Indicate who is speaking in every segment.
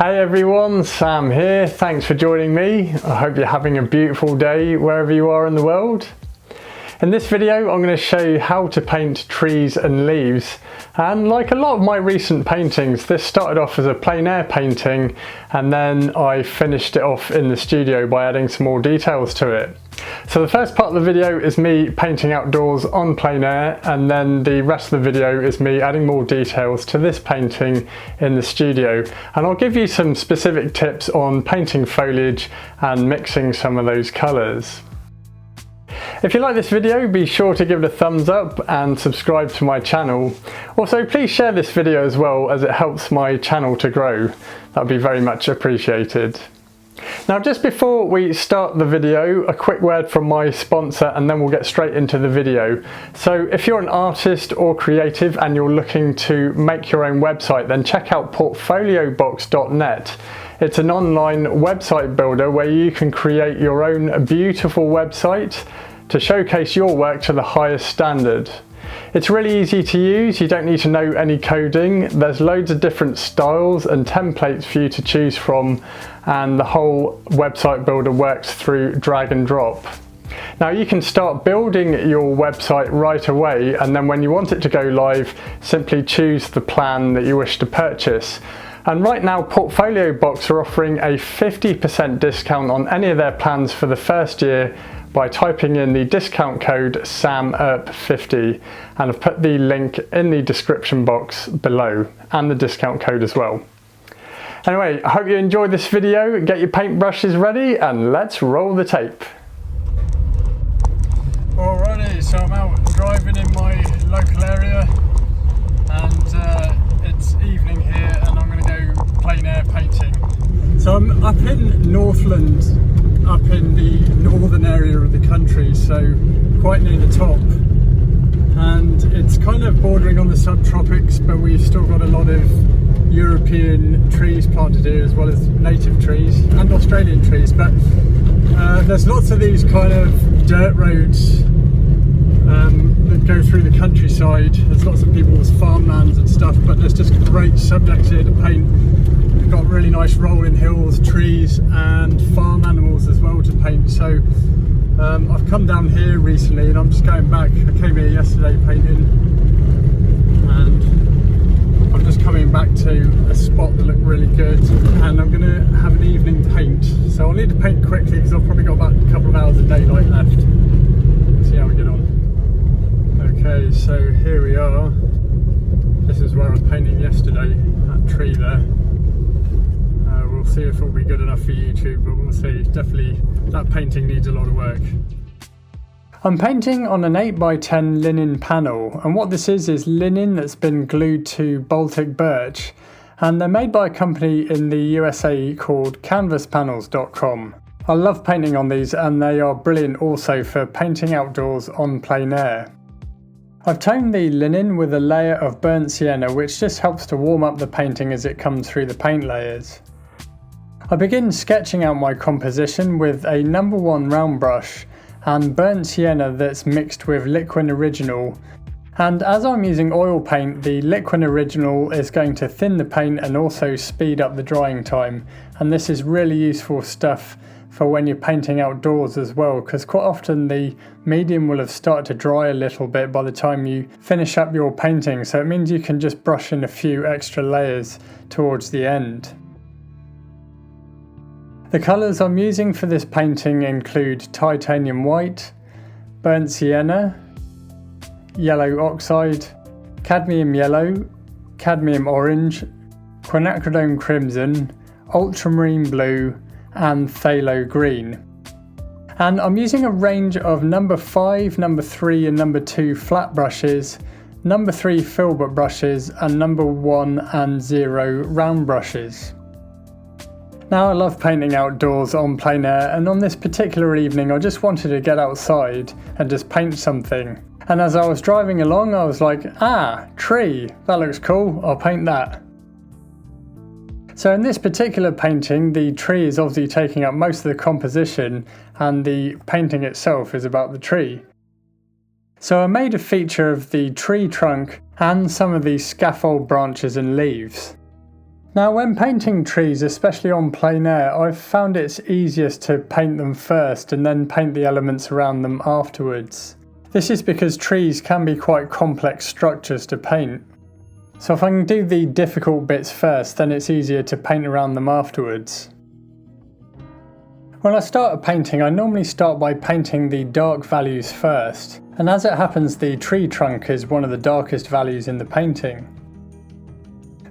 Speaker 1: Hey everyone, Sam here. Thanks for joining me. I hope you're having a beautiful day wherever you are in the world. In this video, I'm going to show you how to paint trees and leaves. And like a lot of my recent paintings, this started off as a plein air painting and then I finished it off in the studio by adding some more details to it. So the first part of the video is me painting outdoors on plein air, and then the rest of the video is me adding more details to this painting in the studio. And I'll give you some specific tips on painting foliage and mixing some of those colours. If you like this video, be sure to give it a thumbs up and subscribe to my channel. Also, please share this video as well, as it helps my channel to grow. That would be very much appreciated. Now, just before we start the video, a quick word from my sponsor and then we'll get straight into the video. So if you're an artist or creative and you're looking to make your own website, then check out portfoliobox.net. It's an online website builder where you can create your own beautiful website to showcase your work to the highest standard. It's really easy to use, you don't need to know any coding. There's loads of different styles and templates for you to choose from, and the whole website builder works through drag and drop. Now you can start building your website right away, and then when you want it to go live, simply choose the plan that you wish to purchase. And right now Portfolio Box are offering a 50% discount on any of their plans for the first year by typing in the discount code SAMERP50, and I've put the link in the description box below and the discount code as well. Anyway, I hope you enjoyed this video. Get your paintbrushes ready and let's roll the tape. Alrighty, so I'm out driving in my local area and it's evening here and I'm going to go plein air painting. So I'm up in Northland, up in the northern area of the country, so quite near the top, and it's kind of bordering on the subtropics, but we've still got a lot of European trees planted here as well as native trees and Australian trees, but there's lots of these kind of dirt roads that go through the countryside. There's lots of people's farmlands and stuff, but there's just great subjects here to paint. We've got really nice rolling hills, trees and farm animals as well to paint. So I've come down here recently and I'm just going back. I came here yesterday painting and I'm just coming back to a spot that looked really good, and I'm going to have an evening paint. So I'll need to paint quickly because I've probably got about a couple of hours of daylight left. Let's see how we get on. Okay, so here we are. This is where I was painting yesterday, that tree there. We'll see if it'll be good enough for YouTube, but we'll see. Definitely, that painting needs a lot of work. I'm painting on an 8x10 linen panel, and what this is linen that's been glued to Baltic birch, and they're made by a company in the USA called canvaspanels.com. I love painting on these, and they are brilliant also for painting outdoors on plein air. I've toned the linen with a layer of burnt sienna, which just helps to warm up the painting as it comes through the paint layers. I begin sketching out my composition with a No. 1 round brush and burnt sienna that's mixed with Liquid Original. And as I'm using oil paint, the Liquid Original is going to thin the paint and also speed up the drying time. And this is really useful stuff for when you're painting outdoors as well, because quite often the medium will have started to dry a little bit by the time you finish up your painting, so it means you can just brush in a few extra layers towards the end. The colours I'm using for this painting include titanium white, burnt sienna, yellow oxide, cadmium yellow, cadmium orange, quinacridone crimson, ultramarine blue and phthalo green. And I'm using a range of No. 5, No. 3 and No. 2 flat brushes, No. 3 filbert brushes and No. 1 and 0 round brushes. Now, I love painting outdoors on plein air, and on this particular evening I just wanted to get outside and just paint something. And as I was driving along I was like, tree, that looks cool, I'll paint that. So in this particular painting, the tree is obviously taking up most of the composition and the painting itself is about the tree. So I made a feature of the tree trunk and some of the scaffold branches and leaves. Now when painting trees, especially on plein air, I've found it's easiest to paint them first and then paint the elements around them afterwards. This is because trees can be quite complex structures to paint. So if I can do the difficult bits first, then it's easier to paint around them afterwards. When I start a painting, I normally start by painting the dark values first, and as it happens the tree trunk is one of the darkest values in the painting.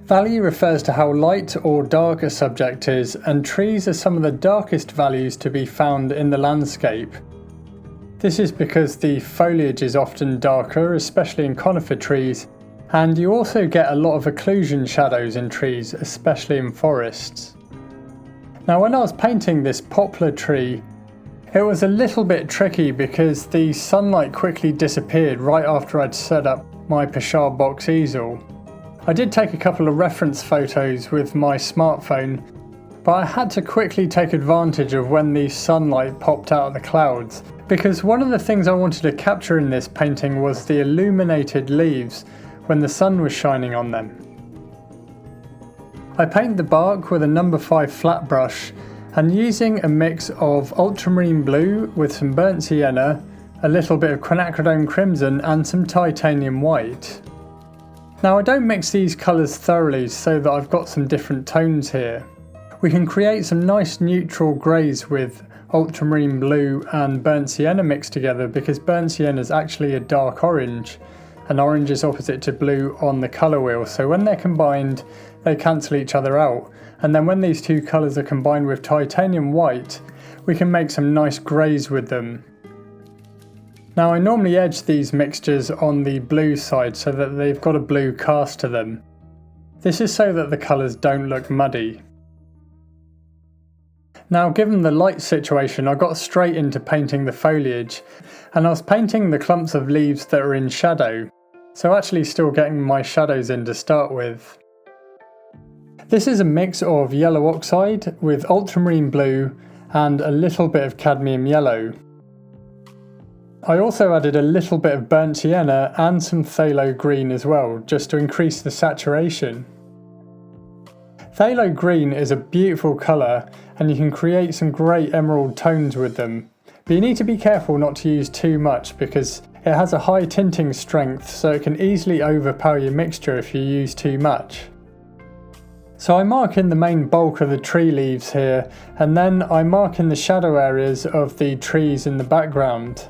Speaker 1: Value refers to how light or dark a subject is, and trees are some of the darkest values to be found in the landscape. This is because the foliage is often darker, especially in conifer trees, and you also get a lot of occlusion shadows in trees, especially in forests. Now when I was painting this poplar tree, it was a little bit tricky because the sunlight quickly disappeared right after I'd set up my Pochard box easel. I did take a couple of reference photos with my smartphone, but I had to quickly take advantage of when the sunlight popped out of the clouds, because one of the things I wanted to capture in this painting was the illuminated leaves when the sun was shining on them. I paint the bark with a number 5 flat brush, and using a mix of ultramarine blue with some burnt sienna, a little bit of quinacridone crimson and some titanium white. Now I don't mix these colours thoroughly so that I've got some different tones here. We can create some nice neutral greys with ultramarine blue and burnt sienna mixed together, because burnt sienna is actually a dark orange, and orange is opposite to blue on the colour wheel, so when they're combined they cancel each other out, and then when these two colours are combined with titanium white we can make some nice greys with them. Now I normally edge these mixtures on the blue side so that they've got a blue cast to them. This is so that the colours don't look muddy. Now given the light situation, I got straight into painting the foliage, and I was painting the clumps of leaves that are in shadow, so actually still getting my shadows in to start with. This is a mix of yellow oxide with ultramarine blue and a little bit of cadmium yellow. I also added a little bit of burnt sienna and some phthalo green as well, just to increase the saturation. Phthalo green is a beautiful colour, and you can create some great emerald tones with them, but you need to be careful not to use too much because it has a high tinting strength, so it can easily overpower your mixture if you use too much. So I mark in the main bulk of the tree leaves here, and then I mark in the shadow areas of the trees in the background.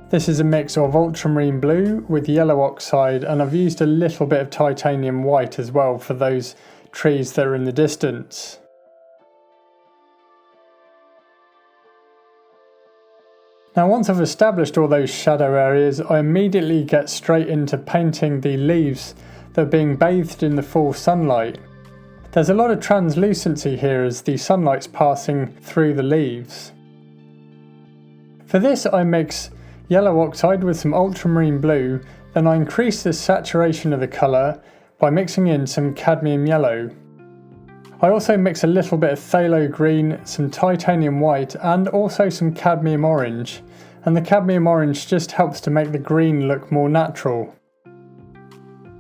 Speaker 1: This is a mix of ultramarine blue with yellow oxide, and I've used a little bit of titanium white as well for those trees that are in the distance. Now once I've established all those shadow areas, I immediately get straight into painting the leaves that are being bathed in the full sunlight. There's a lot of translucency here as the sunlight's passing through the leaves. For this I mix yellow oxide with some ultramarine blue, then I increase the saturation of the colour by mixing in some cadmium yellow. I also mix a little bit of phthalo green, some titanium white and also some cadmium orange, and the cadmium orange just helps to make the green look more natural.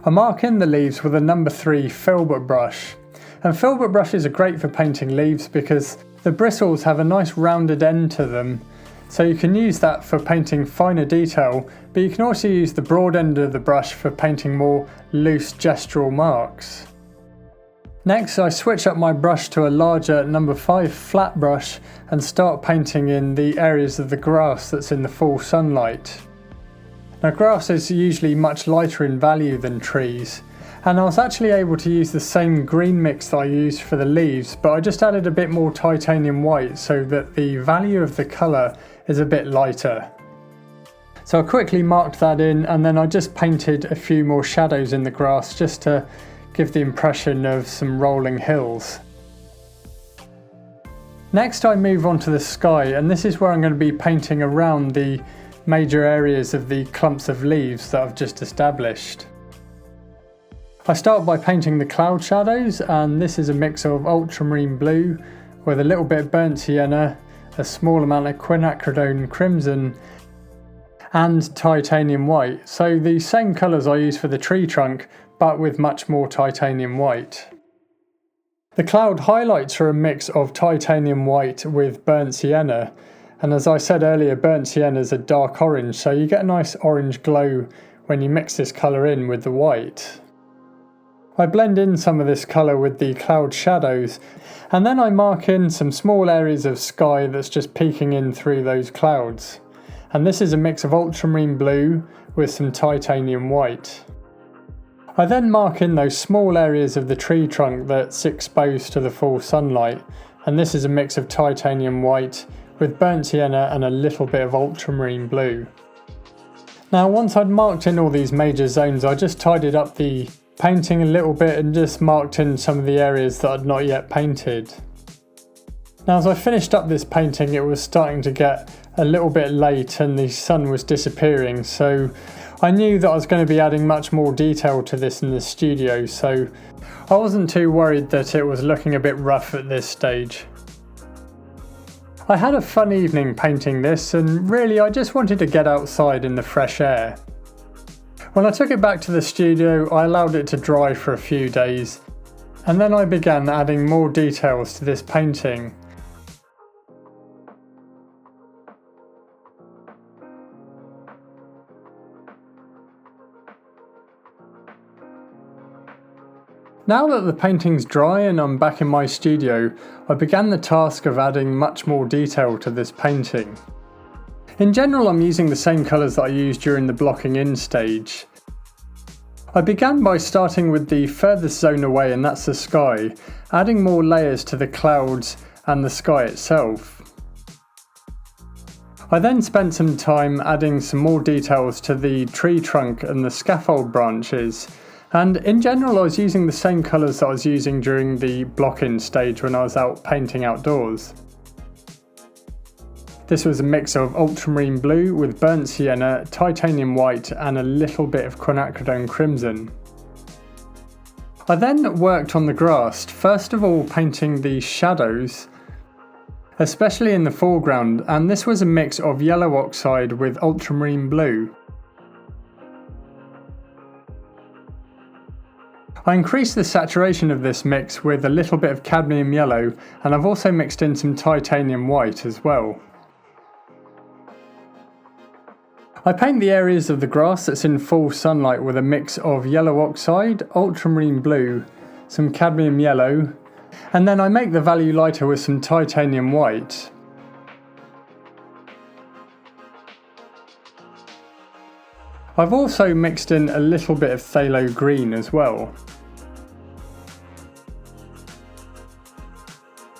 Speaker 1: I mark in the leaves with a number 3 filbert brush, and filbert brushes are great for painting leaves because the bristles have a nice rounded end to them, so you can use that for painting finer detail, but you can also use the broad end of the brush for painting more loose gestural marks. Next I switch up my brush to a larger number 5 flat brush and start painting in the areas of the grass that's in the full sunlight. Now grass is usually much lighter in value than trees, and I was actually able to use the same green mix that I used for the leaves, but I just added a bit more titanium white so that the value of the colour is a bit lighter. So I quickly marked that in, and then I just painted a few more shadows in the grass just to give the impression of some rolling hills. Next I move on to the sky, and this is where I'm going to be painting around the major areas of the clumps of leaves that I've just established. I start by painting the cloud shadows, and this is a mix of ultramarine blue with a little bit of burnt sienna, a small amount of quinacridone crimson and titanium white, so the same colours I use for the tree trunk but with much more titanium white. The cloud highlights are a mix of titanium white with burnt sienna, and as I said earlier, burnt sienna is a dark orange, so you get a nice orange glow when you mix this colour in with the white. I blend in some of this colour with the cloud shadows, and then I mark in some small areas of sky that's just peeking in through those clouds. And this is a mix of ultramarine blue with some titanium white. I then mark in those small areas of the tree trunk that's exposed to the full sunlight, and this is a mix of titanium white with burnt sienna and a little bit of ultramarine blue. Now once I'd marked in all these major zones, I just tidied up the painting a little bit and just marked in some of the areas that I'd not yet painted. Now as I finished up this painting, it was starting to get a little bit late and the sun was disappearing, so I knew that I was going to be adding much more detail to this in the studio, so I wasn't too worried that it was looking a bit rough at this stage. I had a fun evening painting this, and really I just wanted to get outside in the fresh air. When I took it back to the studio, I allowed it to dry for a few days, and then I began adding more details to this painting. Now that the painting's dry and I'm back in my studio, I began the task of adding much more detail to this painting. In general, I'm using the same colours that I used during the blocking in stage. I began by starting with the furthest zone away, and that's the sky, adding more layers to the clouds and the sky itself. I then spent some time adding some more details to the tree trunk and the scaffold branches. And in general, I was using the same colours that I was using during the block-in stage when I was out painting outdoors. This was a mix of ultramarine blue with burnt sienna, titanium white and a little bit of quinacridone crimson. I then worked on the grass, first of all painting the shadows, especially in the foreground, and this was a mix of yellow oxide with ultramarine blue. I increased the saturation of this mix with a little bit of cadmium yellow, and I've also mixed in some titanium white as well. I paint the areas of the grass that's in full sunlight with a mix of yellow oxide, ultramarine blue, some cadmium yellow, and then I make the value lighter with some titanium white. I've also mixed in a little bit of phthalo green as well.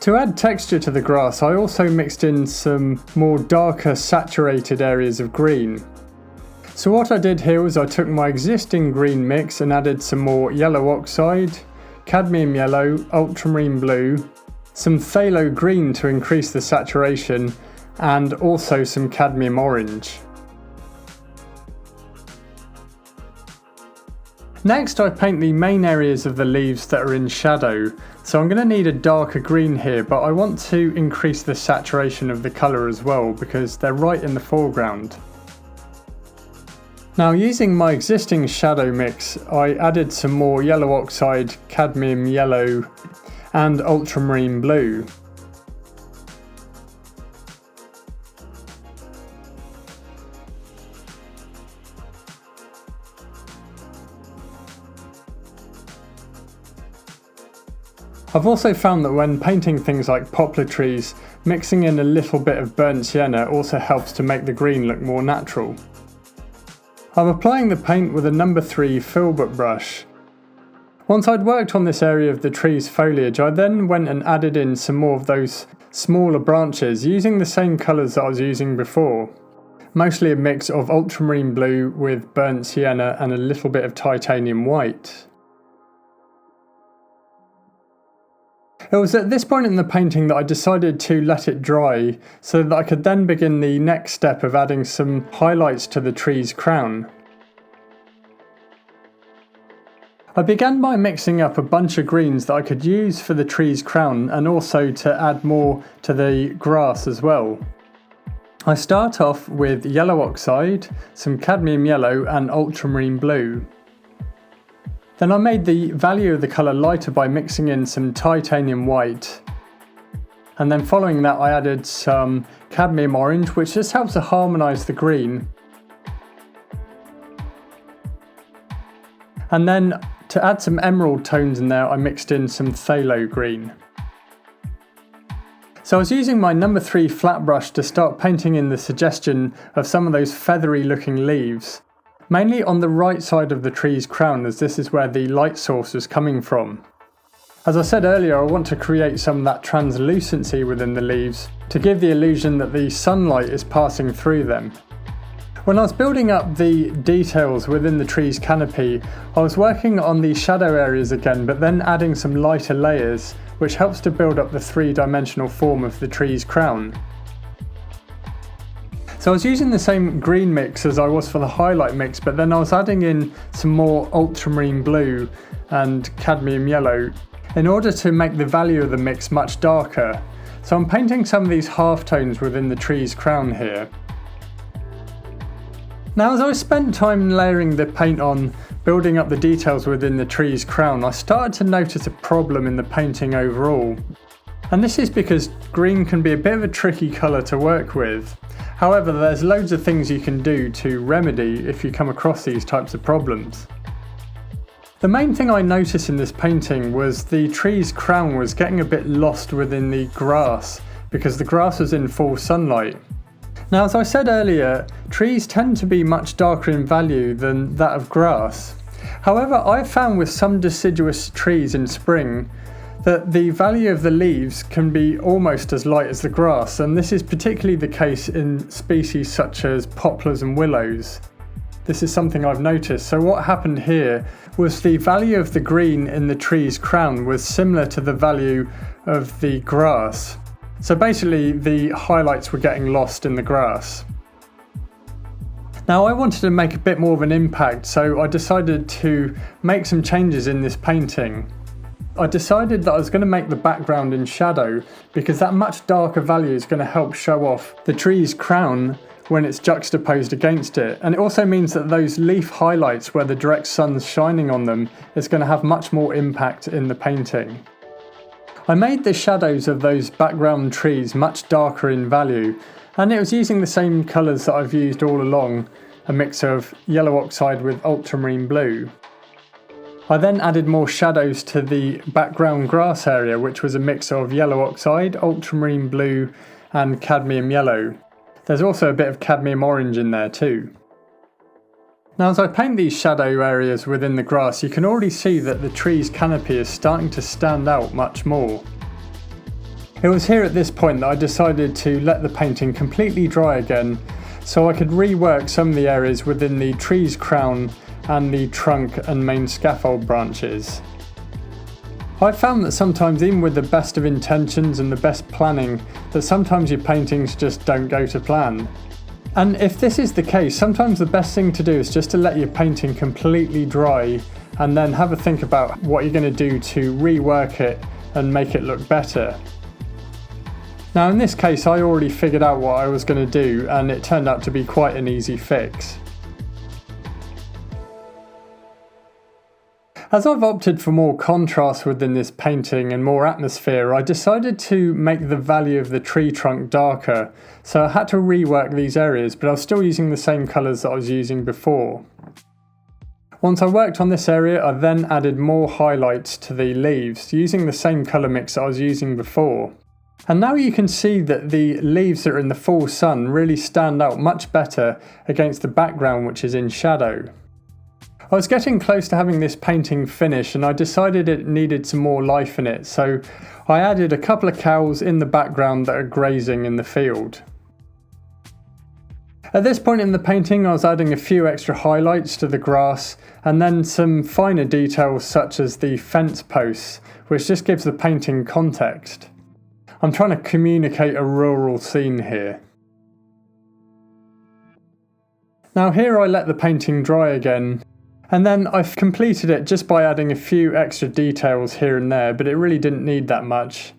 Speaker 1: To add texture to the grass, I also mixed in some more darker saturated areas of green. So what I did here was I took my existing green mix and added some more yellow oxide, cadmium yellow, ultramarine blue, some phthalo green to increase the saturation, and also some cadmium orange. Next, I paint the main areas of the leaves that are in shadow. So I'm going to need a darker green here, but I want to increase the saturation of the colour as well because they're right in the foreground. Now, using my existing shadow mix, I added some more yellow oxide, cadmium yellow and ultramarine blue. I've also found that when painting things like poplar trees, mixing in a little bit of burnt sienna also helps to make the green look more natural. I'm applying the paint with a number 3 filbert brush. Once I'd worked on this area of the tree's foliage, I then went and added in some more of those smaller branches using the same colours that I was using before. Mostly a mix of ultramarine blue with burnt sienna and a little bit of titanium white. It was at this point in the painting that I decided to let it dry so that I could then begin the next step of adding some highlights to the tree's crown. I began by mixing up a bunch of greens that I could use for the tree's crown and also to add more to the grass as well. I start off with yellow oxide, some cadmium yellow and ultramarine blue. Then I made the value of the colour lighter by mixing in some titanium white. And then following that I added some cadmium orange, which just helps to harmonise the green. And then to add some emerald tones in there, I mixed in some phthalo green. So I was using my number 3 flat brush to start painting in the suggestion of some of those feathery looking leaves, mainly on the right side of the tree's crown, as this is where the light source is coming from. As I said earlier, I want to create some of that translucency within the leaves to give the illusion that the sunlight is passing through them. When I was building up the details within the tree's canopy, I was working on the shadow areas again, but then adding some lighter layers, which helps to build up the 3-dimensional form of the tree's crown. So I was using the same green mix as I was for the highlight mix, but then I was adding in some more ultramarine blue and cadmium yellow in order to make the value of the mix much darker. So I'm painting some of these halftones within the tree's crown here. Now, as I spent time layering the paint on, building up the details within the tree's crown, I started to notice a problem in the painting overall. And this is because green can be a bit of a tricky colour to work with. However, there's loads of things you can do to remedy if you come across these types of problems. The main thing I noticed in this painting was the tree's crown was getting a bit lost within the grass because the grass was in full sunlight. Now, as I said earlier, trees tend to be much darker in value than that of grass. However, I've found with some deciduous trees in spring that the value of the leaves can be almost as light as the grass, and this is particularly the case in species such as poplars and willows. This is something I've noticed. So what happened here was the value of the green in the tree's crown was similar to the value of the grass. So basically the highlights were getting lost in the grass. Now I wanted to make a bit more of an impact, so I decided to make some changes in this painting. I decided that I was going to make the background in shadow because that much darker value is going to help show off the tree's crown when it's juxtaposed against it. And it also means that those leaf highlights where the direct sun's shining on them is going to have much more impact in the painting. I made the shadows of those background trees much darker in value, and it was using the same colours that I've used all along, a mix of yellow oxide with ultramarine blue. I then added more shadows to the background grass area, which was a mix of yellow oxide, ultramarine blue and cadmium yellow. There's also a bit of cadmium orange in there too. Now, as I paint these shadow areas within the grass, you can already see that the tree's canopy is starting to stand out much more. It was here at this point that I decided to let the painting completely dry again, so I could rework some of the areas within the tree's crown and the trunk and main scaffold branches. I've found that sometimes, even with the best of intentions and the best planning, that sometimes your paintings just don't go to plan. And if this is the case, sometimes the best thing to do is just to let your painting completely dry and then have a think about what you're going to do to rework it and make it look better. Now in this case, I already figured out what I was going to do, and it turned out to be quite an easy fix. As I've opted for more contrast within this painting and more atmosphere, I decided to make the value of the tree trunk darker, so I had to rework these areas, but I was still using the same colours that I was using before. Once I worked on this area, I then added more highlights to the leaves, using the same colour mix that I was using before. And now you can see that the leaves that are in the full sun really stand out much better against the background, which is in shadow. I was getting close to having this painting finished, and I decided it needed some more life in it, so I added a couple of cows in the background that are grazing in the field. At this point in the painting, I was adding a few extra highlights to the grass and then some finer details such as the fence posts, which just gives the painting context. I'm trying to communicate a rural scene here. Now here I let the painting dry again, and then I've completed it just by adding a few extra details here and there, but it really didn't need that much.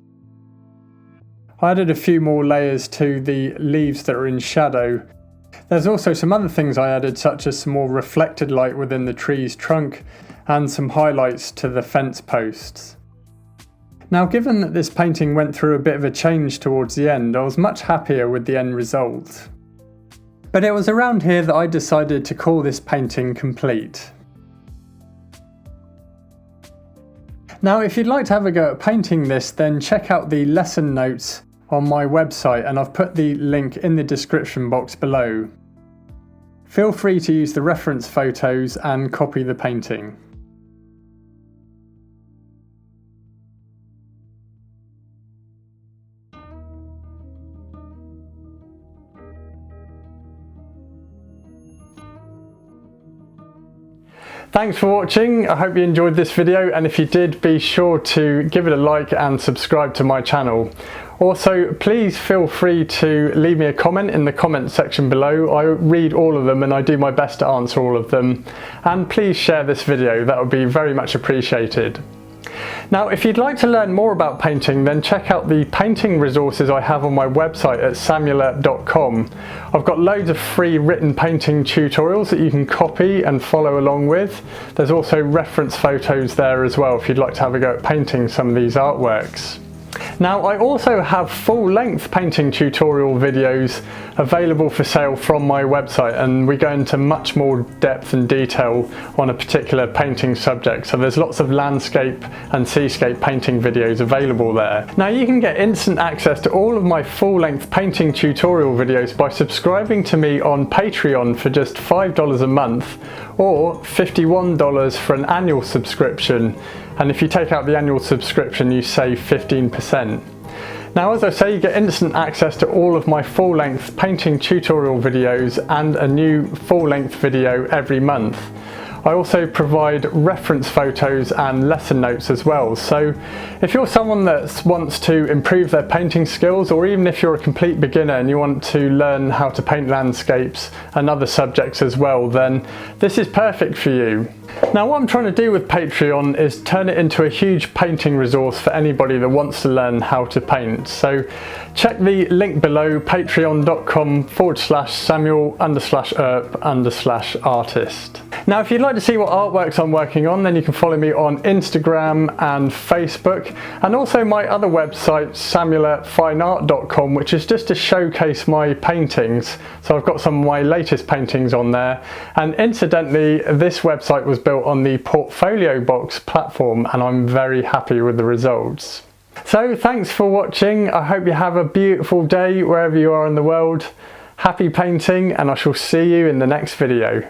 Speaker 1: I added a few more layers to the leaves that are in shadow. There's also some other things I added, such as some more reflected light within the tree's trunk and some highlights to the fence posts. Now, given that this painting went through a bit of a change towards the end, I was much happier with the end result. But it was around here that I decided to call this painting complete. Now, if you'd like to have a go at painting this, then check out the lesson notes on my website, and I've put the link in the description box below. Feel free to use the reference photos and copy the painting. Thanks for watching. I hope you enjoyed this video, and if you did, be sure to give it a like and subscribe to my channel. Also, please feel free to leave me a comment in the comment section below. I read all of them and I do my best to answer all of them. And please share this video, that would be very much appreciated. Now, if you'd like to learn more about painting, then check out the painting resources I have on my website at samuler.com. I've got loads of free written painting tutorials that you can copy and follow along with. There's also reference photos there as well if you'd like to have a go at painting some of these artworks. Now, I also have full-length painting tutorial videos available for sale from my website, and we go into much more depth and detail on a particular painting subject. So there's lots of landscape and seascape painting videos available there. Now, you can get instant access to all of my full-length painting tutorial videos by subscribing to me on Patreon for just $5 a month, or $51 for an annual subscription. And if you take out the annual subscription, you save 15%. Now, as I say, you get instant access to all of my full-length painting tutorial videos and a new full-length video every month. I also provide reference photos and lesson notes as well. So if you're someone that wants to improve their painting skills, or even if you're a complete beginner and you want to learn how to paint landscapes and other subjects as well, then this is perfect for you. Now, what I'm trying to do with Patreon is turn it into a huge painting resource for anybody that wants to learn how to paint. So check the link below, patreon.com/Samuel_Earp_artist. Now, if you'd like to see what artworks I'm working on, then you can follow me on Instagram and Facebook, and also my other website, samulerfineart.com, which is just to showcase my paintings. So I've got some of my latest paintings on there. And incidentally, this website was built on the Portfolio Box platform, and I'm very happy with the results. So thanks for watching. I hope you have a beautiful day wherever you are in the world. Happy painting, and I shall see you in the next video.